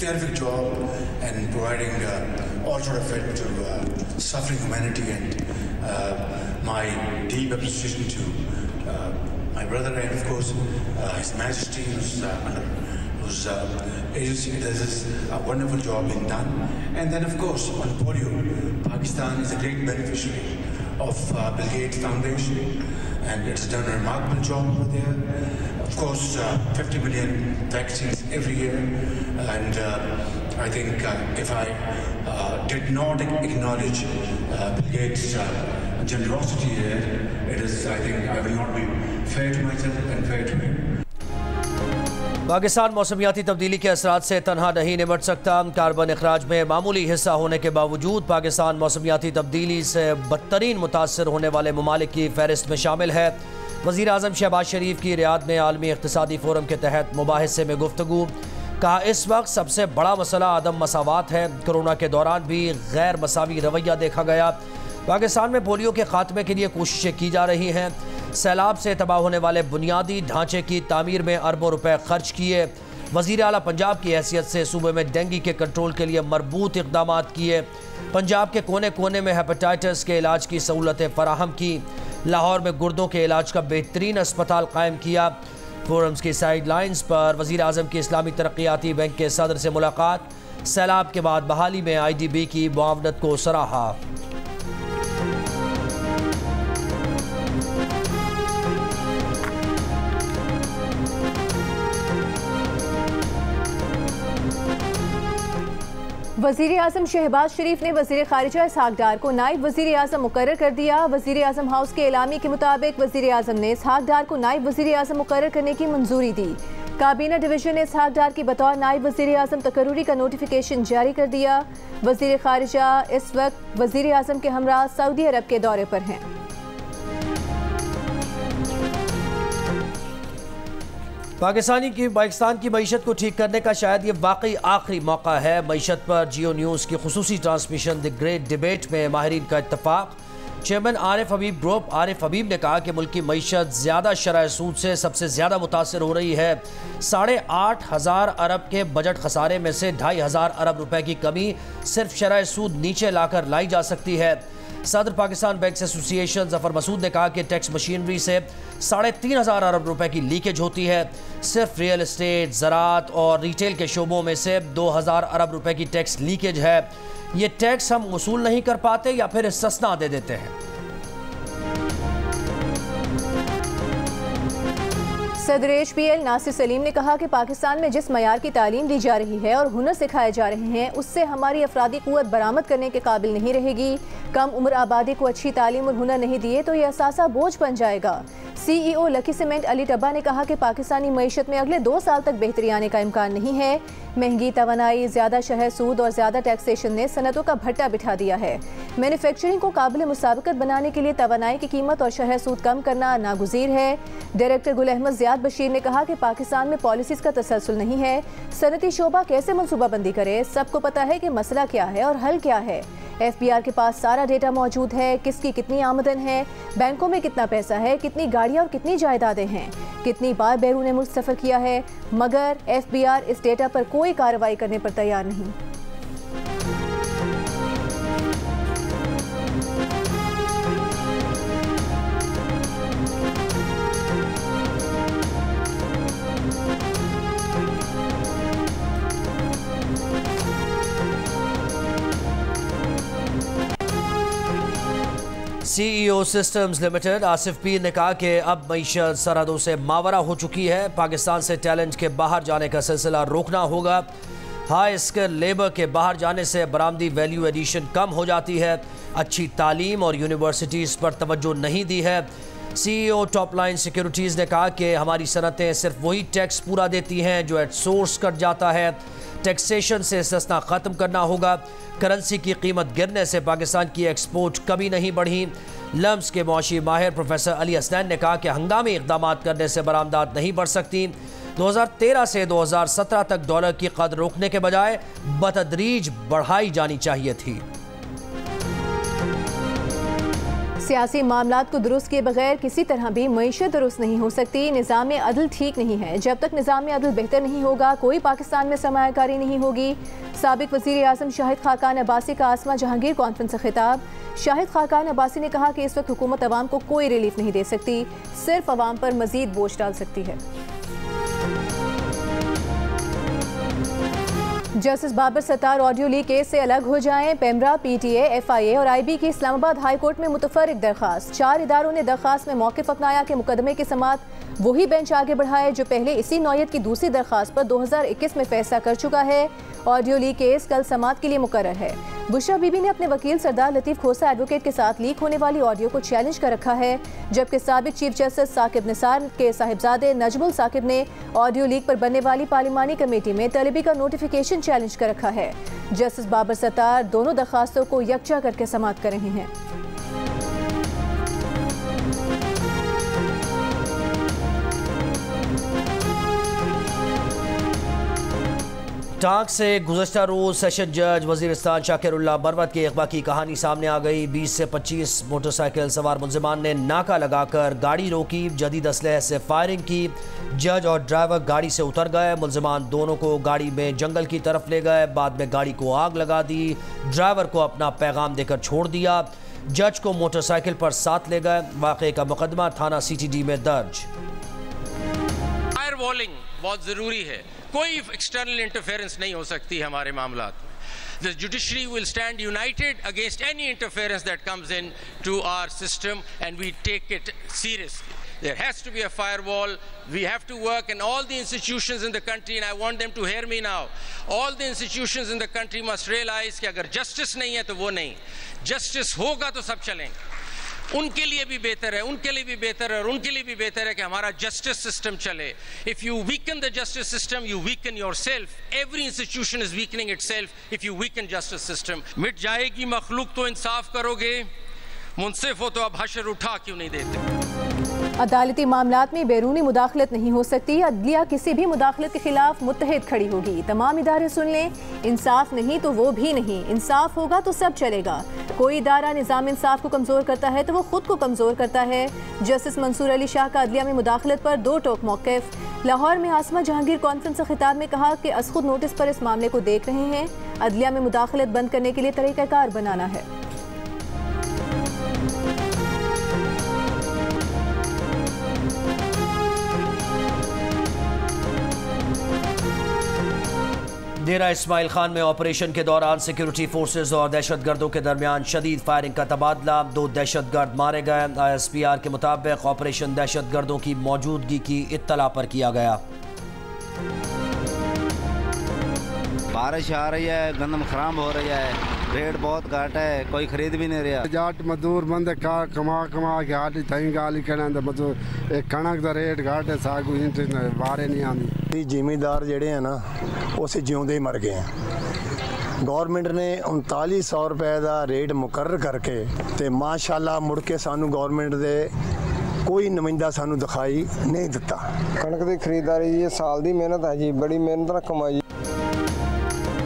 terrific job and providing all sort of help to suffering humanity, and my deep appreciation to my brother and of course His Majesty, whose agency does this wonderful job being done. And then of course on polio, Pakistan is a great beneficiary of Bill Gates Foundation, and it's done a remarkable job over there. Of course 50 million vaccines every year, and I think if I did not acknowledge Bill Gates' generosity here, I think I will not be fair to myself and fair to him. Pakistan मौसमियाती तब्दीली के असरात से तनहा नहीं निपट सकता। Carbon अखराज में मामूली हिस्सा होने के बावजूद पाकिस्तान मौसमियाती तब्दीली से बदतरीन मुतासर होने वाले ममालिक की फहरिस्त में शामिल है। वज़ीर आज़म शहबाज शरीफ की रियाद में आलमी इक़्तिसादी फ़ोरम के तहत मुबाहिसे में गुफ्तगू। कहा, इस वक्त सबसे बड़ा मसला अदम मसावात है। कोरोना के दौरान भी गैर मसावी रवैया देखा गया। पाकिस्तान में पोलियो के खात्मे के लिए कोशिशें की जा रही हैं। सैलाब से तबाह होने वाले बुनियादी ढांचे की तामीर में अरबों रुपए खर्च किए। वज़ीर आला पंजाब की हैसियत से सूबे में डेंगू के कंट्रोल के लिए मरबूत इक़दाम किए। पंजाब के कोने कोने में हेपेटाइटिस के इलाज की सहूलतें फराहम की। लाहौर में गुर्दों के इलाज का बेहतरीन अस्पताल कायम किया। फोरम्स की साइड लाइन्स पर वज़ीर आज़म की इस्लामी तरक्याती बैंक के सदर से मुलाकात। सैलाब के बाद बहाली में IDB की मुआवनत को सराहा। वज़ीर आज़म शहबाज शरीफ ने वज़ीर ख़ारिजा इसहाक डार को नायब वज़ीर आज़म मुकर्रर कर दिया। वज़ीर आज़म हाउस के एलामी के मुताबिक वज़ीर आज़म ने इसहाक डार को नायब वज़ीर आज़म मुकर्रर करने की मंजूरी दी। काबीना डिवीज़न ने इसहाक डार की बतौर नायब वज़ीर आज़म तकर्रुरी का नोटिफिकेशन जारी कर दिया। वज़ीर ख़ारिजा इस वक्त वज़ीर आज़म के हमरा सऊदी अरब के दौरे पर हैं। पाकिस्तान की मईशत को ठीक करने का शायद ये वाकई आखिरी मौका है। मईशत पर जियो न्यूज़ की खुसूसी ट्रांसमिशन द ग्रेट डिबेट में माहिरीन का इत्तफाक। चेयरमैन आरिफ हबीब ग्रुप आरिफ हबीब ने कहा कि मुल्क की मईशत ज़्यादा शरह सूद से सबसे ज़्यादा मुतासर हो रही है। 8,500 अरब के बजट खसारे में से 2,500 अरब रुपए की कमी सिर्फ शरह सूद नीचे लाकर लाई जा सकती है। सदर पाकिस्तान बैंक्स एसोसिएशन जफर मसूद ने कहा कि टैक्स मशीनरी से 3,500 अरब रुपए की लीकेज होती है। सिर्फ रियल एस्टेट, ज़राअत और रिटेल के शोबों में से 2,000 अरब रुपए की टैक्स लीकेज है। ये टैक्स हम वसूल नहीं कर पाते या फिर इस्तिस्ना दे देते हैं। सदर HPL नासिर सलीम ने कहा कि पाकिस्तान में जिस मयार की तालीम दी जा रही है और हुनर सिखाए जा रहे हैं, उससे हमारी अफरादी क़ुव्वत बरामद करने के काबिल नहीं रहेगी। कम उम्र आबादी को अच्छी तालीम और हुनर नहीं दिए तो ये असासा बोझ बन जाएगा। CEO lucky cement Ali Tabba ने कहा कि पाकिस्तानी मईशत में अगले 2 साल तक बेहतरी आने का इम्कान नहीं है। महंगी तवानाई, ज़्यादा शहर सूद और ज़्यादा टैक्सेशन ने सनतों का भट्टा बिठा दिया है। मैन्युफैक्चरिंग को काबिल मुसाबकत बनाने के लिए तवानाई की कीमत और शहर सूद कम करना नागुज़ीर है। डायरेक्टर गुल अहमद ज़ियाद बशीर ने कहा कि पाकिस्तान में पॉलिसीज़ का तसलसल नहीं है। सनती शोबा कैसे मनसूबाबंदी करे, सबको पता है कि मसला क्या है और हल क्या है। FBR के पास सारा डेटा मौजूद है, किसकी कितनी आमदन है, बैंकों में कितना पैसा है, कितनी गाड़ियाँ और कितनी जायदादें हैं, कितनी बार बैरून मुल्क सफ़र किया है, मगर FBR इस डेटा पर कोई कार्रवाई करने पर तैयार नहीं। CEO सिस्टम्स लिमिटेड आसिफ पीर ने कहा कि अब मईशत सरहदों से मावरा हो चुकी है। पाकिस्तान से टैलेंट के बाहर जाने का सिलसिला रोकना होगा। हाई स्किल लेबर के बाहर जाने से बरामदी वैल्यू एडिशन कम हो जाती है। अच्छी तालीम और यूनिवर्सिटीज़ पर तवज्जो नहीं दी है। CEO टॉप लाइन सिक्योरिटीज़ ने कहा कि हमारी सनतें सिर्फ वही टैक्स पूरा देती हैं जो एट सोर्स कट जाता है। टैक्सेशन से इस्तिस्ना ख़त्म करना होगा। करेंसी की कीमत गिरने से पाकिस्तान की एक्सपोर्ट कभी नहीं बढ़ी। लम्स के मुआशी माहिर प्रोफेसर अली हसनैन ने कहा कि हंगामी इक़दाम करने से बरामदात नहीं बढ़ सकती। 2013 से 2017 तक डॉलर की कदर रोकने के बजाय बतदरीज बढ़ाई जानी चाहिए थी। सियासी मामलात को दुरुस्त किए बगैर किसी तरह भी मईशत दुरुस्त नहीं हो सकती। निज़ाम अदल ठीक नहीं है। जब तक निज़ाम अदल बेहतर नहीं होगा कोई पाकिस्तान में सरमायाकारी नहीं होगी। साबिक वज़ीर आज़म शाहिद खाकान अब्बासी का आसमा जहांगीर कॉन्फ्रेंस से खिताब। शाहिद खाकान अब्बासी ने कहा कि इस वक्त हुकूमत अवाम को कोई रिलीफ नहीं दे सकती, सिर्फ अवाम पर मजीद बोझ डाल सकती है। Justice Babar Sattar audio leak case से अलग हो जाएं। पेमरा, पीटीए, एफआईए और आईबी की इस्लामाबाद हाई कोर्ट में मुतफर्रिक दरखास्त। 4 इदारों ने दरखास्त में मौक़िफ़ अपनाया कि मुकदमे की समाअत वही बेंच आगे बढ़ाए जो पहले इसी नौयत की दूसरी दरखास्त पर 2021 में फैसला कर चुका है। ऑडियो लीक केस कल समाअत के लिए मुकर्रर है। बुशरा बीबी ने अपने वकील सरदार लतीफ़ खोसा एडवोकेट के साथ लीक होने वाली ऑडियो को चैलेंज कर रखा है, जबकि साबिक चीफ जस्टिस साकिब निसार के साहिबजादे नजमुल साकिब ने ऑडियो लीक पर बनने वाली पार्लिमानी कमेटी में तलबी का नोटिफिकेशन चैलेंज कर रखा है। जस्टिस बाबर सत्तार दोनों दरखास्तों को यकजा करके समाअत कर रहे हैं। टांग से गुज़श्ता रोज़ सेशन जज वज़ीरिस्तान शाकिरुल्लाह बरवत की अगवा की कहानी सामने आ गई। 20 से 25 मोटरसाइकिल सवार मुलजिमान ने नाका लगाकर गाड़ी रोकी, जदीद असलहे से फायरिंग की। जज और ड्राइवर गाड़ी से उतर गए। मुलजिमान दोनों को गाड़ी में जंगल की तरफ ले गए, बाद में गाड़ी को आग लगा दी। ड्राइवर को अपना पैगाम देकर छोड़ दिया। जज को मोटरसाइकिल पर साथ ले गए। वाक़े का मुकदमा थाना CTD में दर्ज। फायर वॉलिंग बहुत ज़रूरी है, कोई एक्सटर्नल इंटरफेरेंस नहीं हो सकती हमारे मामलात में। The judiciary will stand united against any interference that comes in to our system and we take it seriously. There has to be a firewall. We have to work, and all the institutions in the country, and I want them to hear me now, all the institutions in the country must realize कि अगर justice नहीं है तो वो नहीं, justice होगा तो सब चलेंगे। उनके लिए भी बेहतर है, उनके लिए भी बेहतर है और उनके लिए भी बेहतर है कि हमारा जस्टिस सिस्टम चले। If you weaken the justice system you weaken yourself. Every institution is weakening itself if you weaken justice system. मिट जाएगी मखलूक तो इंसाफ करोगे, मुनसिफ हो तो अब हशर उठा क्यों नहीं देते। अदालती मामलात में बैरूनी मुदाखलत नहीं हो सकती। अदलिया किसी भी मुदाखलत के खिलाफ मुत्तहिद खड़ी होगी। तमाम इदारे सुन लें, इंसाफ नहीं तो वो भी नहीं, इंसाफ होगा तो सब चलेगा। कोई इदारा निज़ाम इंसाफ को कमज़ोर करता है तो वो खुद को कमज़ोर करता है। जस्टिस मंसूर अली शाह का अदलिया में मुदाखलत पर 2 टोक मौक़िफ़। लाहौर में आसमा जहांगीर कॉन्फ्रेंस से खिताब में कहा कि असखुद नोटिस पर इस मामले को देख रहे हैं। अदलिया में मुदाखलत बंद करने के लिए तरीक़ाकार बनाना है। डेरा इस्माइल खान में ऑपरेशन के दौरान सिक्योरिटी फोर्सेज और दहशतगर्दों के दरमियान शदीद फायरिंग का तबादला। 2 दहशतगर्द मारे गए। ISPR के मुताबिक ऑपरेशन दहशतगर्दों की मौजूदगी की इत्तला पर किया गया। बारिश आ रही है, गंदम खराब हो रही है, रेट बहुत घट है, कोई खरीद भी नहीं रहा। जाट मजदूर बंदे का कमा के हाथ थी गाली कहना मजदूर कणक का रेट घट है, साग बारे नहीं आती। जिमीदार जेडे है ना उस जिਉਂਦੇ मर गए हैं। गौरमेंट ने 3900 रुपए का रेट मुकर्रर करके ते माशाअल्लाह मुड़ के सानू गौरमेंट दे कोई नुमाइंदा सानू दिखाई नहीं दिता। कणक की खरीदारी ये साल की मेहनत है जी, बड़ी मेहनत ना कमाई।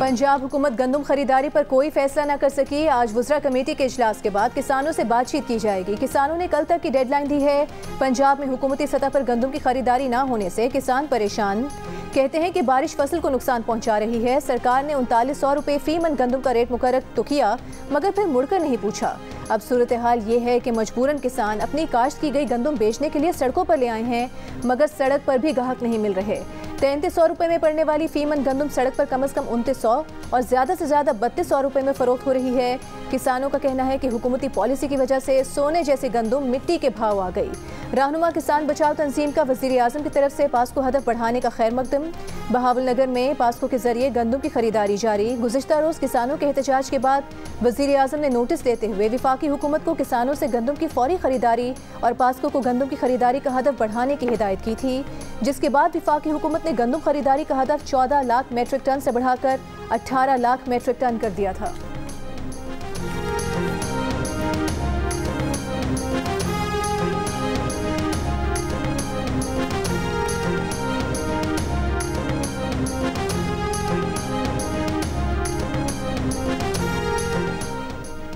पंजाब हुकूमत गंदम खरीदारी पर कोई फैसला न कर सकी। आज वुज़रा कमेटी के इजलास के बाद किसानों से बातचीत की जाएगी। किसानों ने कल तक की डेडलाइन दी है। पंजाब में हुकूमती सतह पर गंदम की खरीदारी न होने से किसान परेशान। कहते हैं कि बारिश फसल को नुकसान पहुंचा रही है। सरकार ने 3900 रुपये फी मन गंदम का रेट मुकर्रर तो किया, मगर फिर मुड़कर नहीं पूछा। अब सूरत हाल ये है कि मजबूरन किसान अपनी काश्त की गई गंदम बेचने के लिए सड़कों पर ले आए हैं, मगर सड़क पर भी ग्राहक नहीं मिल रहे। 3300 रुपये में पड़ने वाली फीमन गंदम सड़क पर कम से कम 2900 और ज़्यादा से ज़्यादा 3200 रुपये में फ़रोख्त हो रही है। किसानों का कहना है कि हुकूमती पॉलिसी की वजह से सोने जैसी गंदम मिट्टी के भाव आ गई। रहनुमा किसान बचाओ तंजीम का वज़ीर आज़म की तरफ से पास्को हदफ बढ़ाने का खैर मकदम। बहावलनगर में पास्को के जरिए गंदम की खरीदारी जारी। गुज़िश्ता रोज़ किसानों के एहतजाज के बाद वज़ीर आज़म ने नोटिस देते हुए वफाकी हुकूमत को किसानों से गंदम की फौरी खरीदारी और पास्को को गंदम की खरीदारी का हदफ बढ़ाने की हिदायत की थी, जिसके बाद वफाकी हुकूमत ने गंदम खरीदारी का हदफ 14 लाख मेट्रिक टन से बढ़ाकर 18 लाख मेट्रिक टन कर दिया था।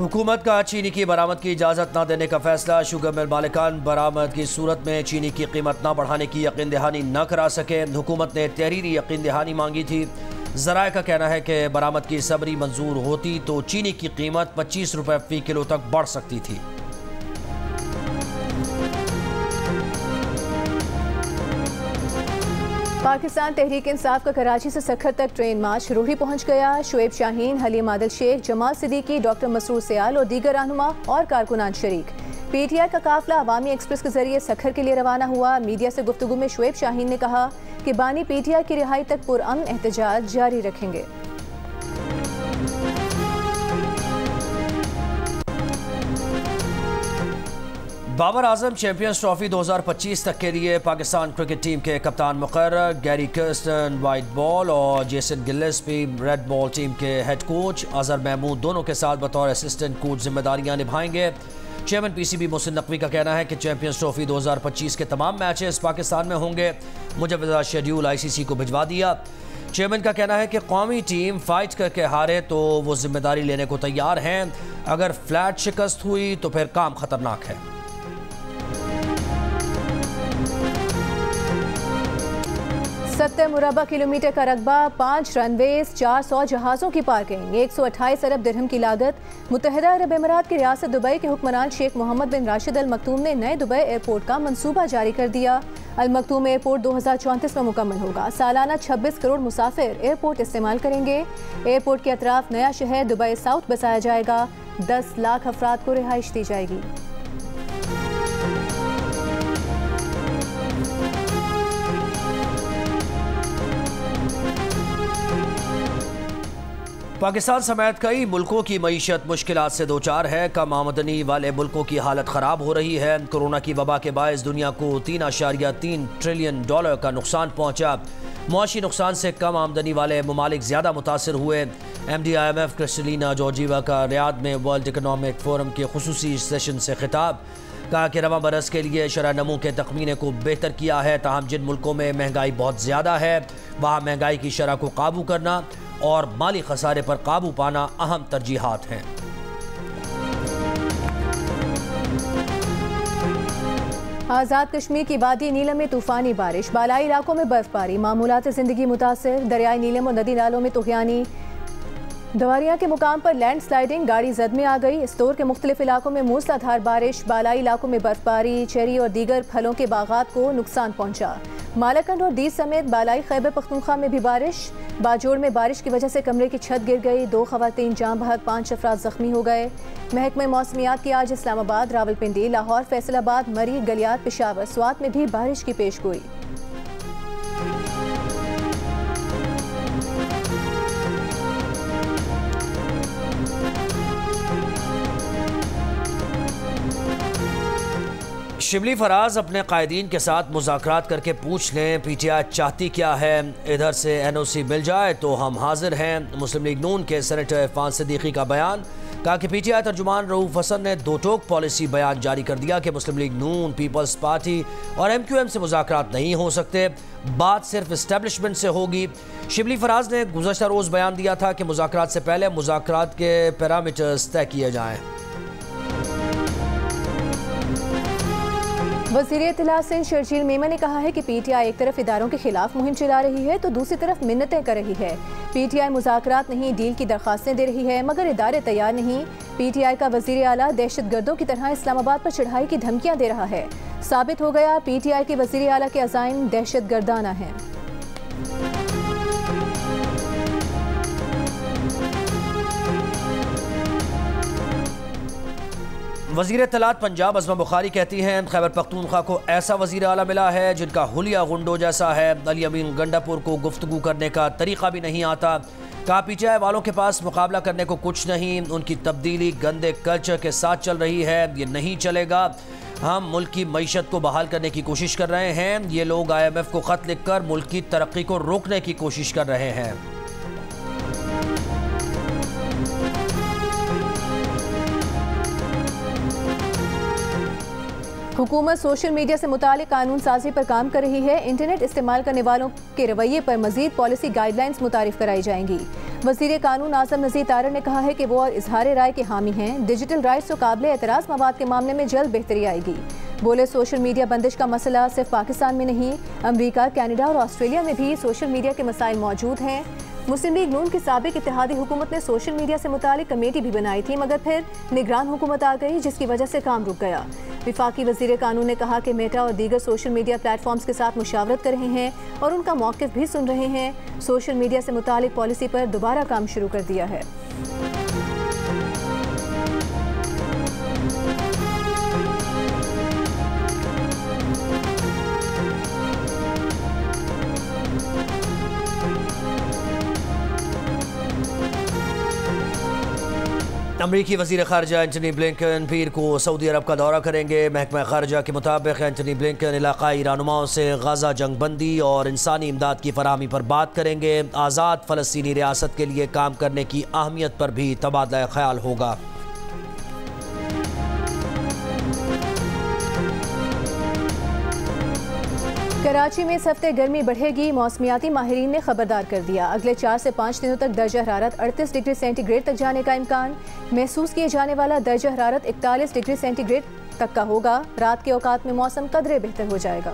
हुकूमत का चीनी की बरामद की इजाज़त न देने का फैसला। शुगर मिल मालिकान बरामद की सूरत में चीनी की कीमत न बढ़ाने की यकीन दहानी न करा सके। हुकूमत ने तहरीरी यकीन दहानी मांगी थी। ज़राए का कहना है कि बरामद की सबरी मंजूर होती तो चीनी की कीमत 25 रुपये फ़ी किलो तक बढ़ सकती थी। पाकिस्तान तहरीक इंसाफ का कराची से सखर तक ट्रेन मार्च रूही पहुंच गया। शुएब शाहीन, हलीम आदिल शेख, जमाल सिद्दीकी, डॉक्टर मसरूर सयाल और दीगर रहनुमा और कारकुनान शरीक। पीटीआई का काफिला अवामी एक्सप्रेस के जरिए सखर के लिए रवाना हुआ। मीडिया से गुफ्तगू में शुएब शाहीन ने कहा कि बानी पीटीआई की रिहाई तक पुरअमन एहतजाज जारी रखेंगे। बाबर आजम चैंपियंस ट्रॉफी 2025 तक के लिए पाकिस्तान क्रिकेट टीम के कप्तान मुकर्रर। गैरी कर्स्टन वाइट बॉल और Jason Gillespie red ball team के हेड कोच। अजहर महमूद दोनों के साथ बतौर असिस्टेंट कोच जिम्मेदारियां निभाएंगे। चेयरमैन पीसीबी मोहसिन नकवी का कहना है कि चैंपियंस ट्रॉफी 2025 के तमाम मैचेस पाकिस्तान में होंगे। मुजव्वज़ा शेड्यूल आईसीसी को भिजवा दिया। चेयरमैन का कहना है कि कौमी टीम फाइट करके हारे तो वो जिम्मेदारी लेने को तैयार हैं। अगर फ्लैट शिकस्त हुई तो फिर काम खतरनाक है। 70 मुरबा किलोमीटर का रकबा, 5 रनवेज, 400 जहाज़ों की पार्किंग, 128 अरब दिरहम की लागत। मुत्तहिदा अरब अमीरात की रियासत दुबई के हुक्मरान शेख मोहम्मद बिन राशिद अल मकतूम ने नए दुबई एयरपोर्ट का मंसूबा जारी कर दिया। अल मकतूम एयरपोर्ट 2034 में मुकम्मल होगा। सालाना 26 करोड़ मुसाफिर एयरपोर्ट इस्तेमाल करेंगे। एयरपोर्ट के अतराफ नया शहर दुबई साउथ बसाया जाएगा। 10 लाख अफराद को रिहाइश दी जाएगी। पाकिस्तान समेत कई मुल्कों की मईशत मुश्किलात से दो चार है। कम आमदनी वाले मुल्कों की हालत ख़राब हो रही है। कोरोना की वबा के बायस दुनिया को $3.3 ट्रिलियन का नुकसान पहुँचा। मुआशी नुकसान से कम आमदनी वाले ममालिक ज़्यादा मुतासर हुए। MD IMF क्रिस्टलिना जॉर्जिवा का रियाद में वर्ल्ड इकनॉमिक फोरम के खुसूसी सेशन से खिताब। कहा कि रवां बरस के लिए शरह नमू के तखमीने को बेहतर किया है। ताहम जिन मुल्कों में महंगाई बहुत ज़्यादा है वहाँ महंगाई की शरह को काबू करना और माली खसारे पर काबू पाना अहम तरजीहात हैं। आज़ाद कश्मीर की वादी नीलम में तूफानी बारिश, बालाई इलाकों में बर्फबारी, मामूलात ज़िंदगी मुतासिर। दरियाई नीलम और नदी नालों में तुग़यानी। दवारिया के मुकाम पर लैंड स्लाइडिंग, गाड़ी जद में आ गई। स्टोर के मुख्तलिफ इलाकों में मूसलाधार बारिश, बालाई इलाकों में बर्फबारी। चेरी और दीगर फलों के बागात को नुकसान पहुंचा। मालाकंड और दीद समेत बालाई खैबर पख्तूनख्वा में भी बारिश। बाजोड़ में बारिश की वजह से कमरे की छत गिर गई। 2 खवातीन जाँ बहक, 5 अफराद जख्मी हो गए। महकमा मौसमियात की आज इस्लामाबाद, रावलपिंडी, लाहौर, फैसलाबाद, मरी, गलियात, पेशावर, स्वात में भी बारिश की पेशगोई। शिबली फराज अपने कायदीन के साथ मुज़ाकरात करके पूछ लें PTI चाहती क्या है। इधर से NOC मिल जाए तो हम हाजिर हैं। मुस्लिम लीग नून के सेनेटर इरफान सिद्दीकी का बयान। कहा कि PTI तर्जुमान रऊफ हसन ने दो टोक पॉलिसी बयान जारी कर दिया कि मुस्लिम लीग नून, पीपल्स पार्टी और MQM से मुज़ाकरात नहीं हो सकते, बात सिर्फ इस्टेब्लिशमेंट से होगी। शिबली फराज ने गुज़श्ता रोज़ बयान दिया था कि मुज़ाकरात से पहले मुज़ाकरात के पैरामीटर्स तय किए जाएँ। वज़ीर इत्तलात सिंध शर्जील मेमन ने कहा है कि PTI एक तरफ इदारों के खिलाफ मुहिम चला रही है तो दूसरी तरफ मिन्नतें कर रही है। PTI मुज़ाकरात नहीं, डील की दरख्वास्तें दे रही है मगर इदारे तैयार नहीं। PTI का वज़ीर आला दहशत गर्दों की तरह इस्लामाबाद पर चढ़ाई की धमकियाँ दे रहा है। साबित हो गया PTI के वज़ीर आला के अज़ाइम दहशत गर्दाना हैं। वज़ीर इत्तलात पंजाब अज़मा बुखारी कहती हैं खैबर पख्तूनख्वा को ऐसा वज़ीर आला मिला है जिनका हुलिया गुंडो जैसा है। अली अमीन गंडापुर को गुफ्तगू करने का तरीक़ा भी नहीं आता। कहा PTI वालों के पास मुकाबला करने को कुछ नहीं, उनकी तब्दीली गंदे कल्चर के साथ चल रही है, ये नहीं चलेगा। हम मुल्क की मईशत को बहाल करने की कोशिश कर रहे हैं। ये लोग IMF को ख़त लिख कर मुल्क की तरक्की को रोकने की कोशिश कर रहे हैं। हुकूमत सोशल मीडिया से मुतालिक कानून साजी पर काम कर रही है। इंटरनेट इस्तेमाल करने वालों के रवैये पर मजीद पॉलिसी गाइडलाइंस मुतारिफ कराई जाएंगी। वज़ीर कानून आज़म नज़ीर तारड़ ने कहा है कि वो इजहार राय के हामी हैं। डिजिटल राइट्स और काबिल एतराज़ मवाद के मामले में जल्द बेहतरी आएगी। बोले सोशल मीडिया बंदिश का मसला सिर्फ पाकिस्तान में नहीं, अमरीका, कनाडा और ऑस्ट्रेलिया में भी सोशल मीडिया के मसाइल मौजूद हैं। मुस्लिम लीग नून की साबिक इत्तेहादी हुकूमत ने सोशल मीडिया से मुतालिक कमेटी भी बनाई थी, मगर फिर निगरान हुकूमत आ गई, जिसकी वजह से काम रुक गया। विफाकी वज़ीर कानून ने कहा कि मेटा और दीगर सोशल मीडिया प्लेटफॉर्म्स के साथ मुशावरत कर रहे हैं और उनका मौक़िफ़ भी सुन रहे हैं। सोशल मीडिया से मुतालिक पॉलिसी पर दोबारा काम शुरू कर दिया है। अमरीकी वज़ीर ख़ारजा एंटनी ब्लिंकन पीर को सऊदी अरब का दौरा करेंगे। महकमा ख़ारजा के मुताबिक एंटनी ब्लिंकन इलाक़ाई रहनुमाओं से गज़ा जंग बंदी और इंसानी इमदाद की फराहमी पर बात करेंगे। आज़ाद फ़लस्तीनी रियासत के लिए काम करने की अहमियत पर भी तबादला ख्याल होगा। कराची में इस हफ्ते गर्मी बढ़ेगी। मौसमियाती माहिरीन ने खबरदार कर दिया। अगले 4 से 5 दिनों तक दर्जा हरारत 38 डिग्री सेंटीग्रेड तक जाने का इम्कान। महसूस किए जाने वाला दर्जा हरारत 41 डिग्री सेंटीग्रेड तक का होगा। रात के औकात में मौसम कदरे बेहतर हो जाएगा।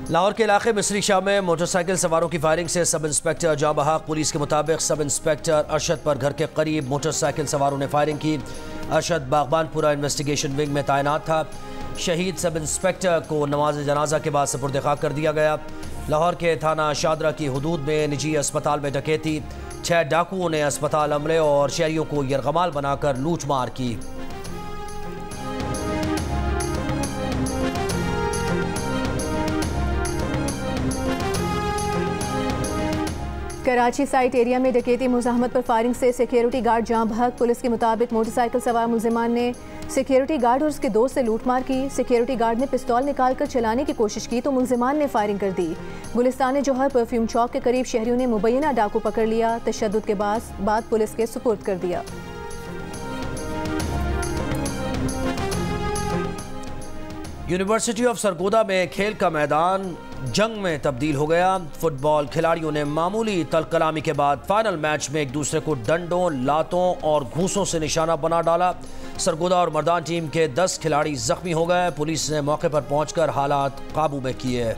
लाहौर के इलाके मिस्री शाह में मोटरसाइकिल सवारों की फायरिंग से सब इंस्पेक्टर जाँ बहाक। पुलिस के मुताबिक सब इंस्पेक्टर अरशद पर घर के करीब मोटरसाइकिल सवारों ने फायरिंग की। अरशद बागबानपुरा इन्वेस्टिगेशन विंग में तैनात था। शहीद सब इंस्पेक्टर को नमाज जनाजा के बाद सुपुर्द खाक कर दिया गया। लाहौर के थाना शादरा की हदूद में निजी अस्पताल में डकैती। 6 डाकुओं ने अस्पताल अमले और शहरियों को यरगमाल बनाकर लूट मार की। कराची साइट एरिया में डकैती मुज़ाहमत पर फायरिंग से सिक्योरिटी गार्ड जाँ बहक। पुलिस के मुताबिक मोटरसाइकिल सवार मुलजिमान ने सिक्योरिटी गार्ड और उसके दोस्त से लूटमार की। सिक्योरिटी गार्ड ने पिस्तौल निकालकर चलाने की कोशिश की तो मुलजिमान ने फायरिंग कर दी। गुलिस्तान जौहर परफ्यूम चौक के करीब शहरियों ने मुबैना डाकू पकड़ लिया। तशद्दुद के बाद पुलिस के सुपुर्द कर दिया। यूनिवर्सिटी ऑफ सरगोदा में खेल का मैदान जंग में तब्दील हो गया। फुटबॉल खिलाड़ियों ने मामूली तलकलामी के बाद फाइनल मैच में एक दूसरे को डंडों, लातों और घूंसों से निशाना बना डाला। सरगोदा और मर्दान टीम के 10 खिलाड़ी जख्मी हो गए। पुलिस ने मौके पर पहुंचकर हालात काबू में किए।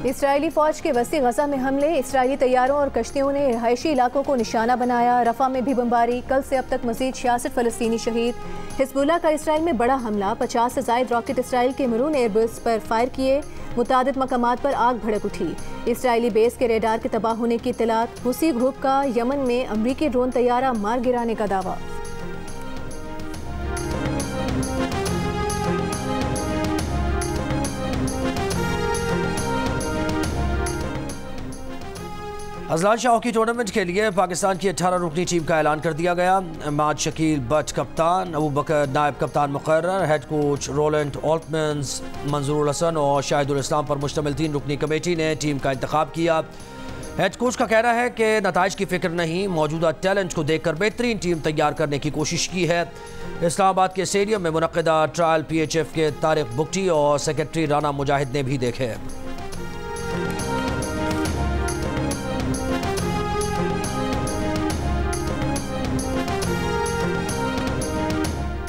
इसराइली फौज के वसी गजा में हमले। इसराइली तैयारों और कश्तियों ने रिहायशी इलाकों को निशाना बनाया। रफा में भी बमबारी। कल से अब तक मजीद 66 फलस्तीनी शहीद। हिजबुल्लाह का इसराइल में बड़ा हमला। 50 से ज़ायद रॉकेट इसराइल के मरून एयरबेस पर फायर किए। मुतादिद मकामात पर आग भड़क उठी। इसराइली बेस के रेडार के तबाह होने की इत्तलात। हुसी ग्रुप का यमन में अमरीकी ड्रोन तैयारा मार गिराने का दावा। अजलान शाह हॉकी टूर्नामेंट के लिए पाकिस्तान की 18 रुकनी टीम का ऐलान कर दिया गया। माज शकील बट कप्तान, अबू बकर नायब कप्तान मुकर्रर, हेड कोच रोलेंट ऑल्टमन्स, मंजूर हसन और शाहिदुल इस्लाम पर मुश्तमिल 3 रुकनी कमेटी ने टीम का इंतखाब किया। हेड कोच का कहना है कि नताइज की फिक्र नहीं, मौजूदा टैलेंट को देखकर बेहतरीन टीम तैयार करने की कोशिश की है। इस्लामाबाद के स्टेडियम में मुनक्किदा ट्रायल PHF के तारिक बुगटी और सेक्रेटरी राना मुजाहिद ने भी देखे।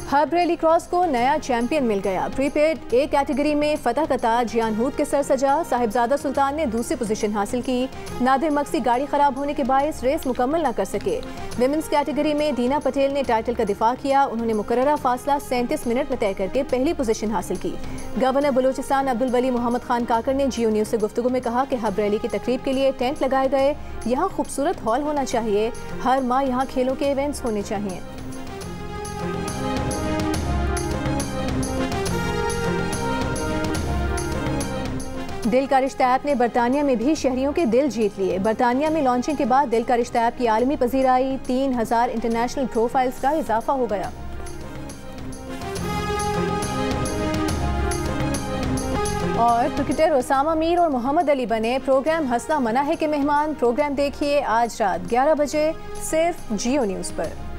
हब रैली क्रॉस को नया चैंपियन मिल गया। प्रीपेड A कैटेगरी में फतह का ताज जियान हूद के सर सजा। साहिबजादा सुल्तान ने दूसरी पोजीशन हासिल की। नादिर मक्सी गाड़ी खराब होने के बायस रेस मुकम्मल न कर सके। विमेंस कैटेगरी में दीना पटेल ने टाइटल का दिफा किया। उन्होंने मुकर्ररा फासला 37 मिनट में तय करके पहली पोजीशन हासिल की। गवर्नर बलूचिस्तान अब्दुल वली मोहम्मद खान काकर ने जियो न्यूज़ से गुफ्तगू में कहा कि हब रैली की तकरीब के लिए टेंट लगाए गए। यहाँ खूबसूरत हॉल होना चाहिए। हर माह यहाँ खेलों के इवेंट्स होने चाहिए। दिल का रिश्ता ऐप ने बरतानिया में भी शहरियों के दिल जीत लिए। बरतानिया में लॉन्चिंग के बाद दिल का रिश्ता ऐप की आलमी पजीराई। 3000 इंटरनेशनल प्रोफाइल्स का इजाफा हो गया। और क्रिकेटर ओसामा मीर और मोहम्मद अली बने प्रोग्राम हंसना मना है के मेहमान। प्रोग्राम देखिए आज रात 11 बजे सिर्फ जियो न्यूज़ पर।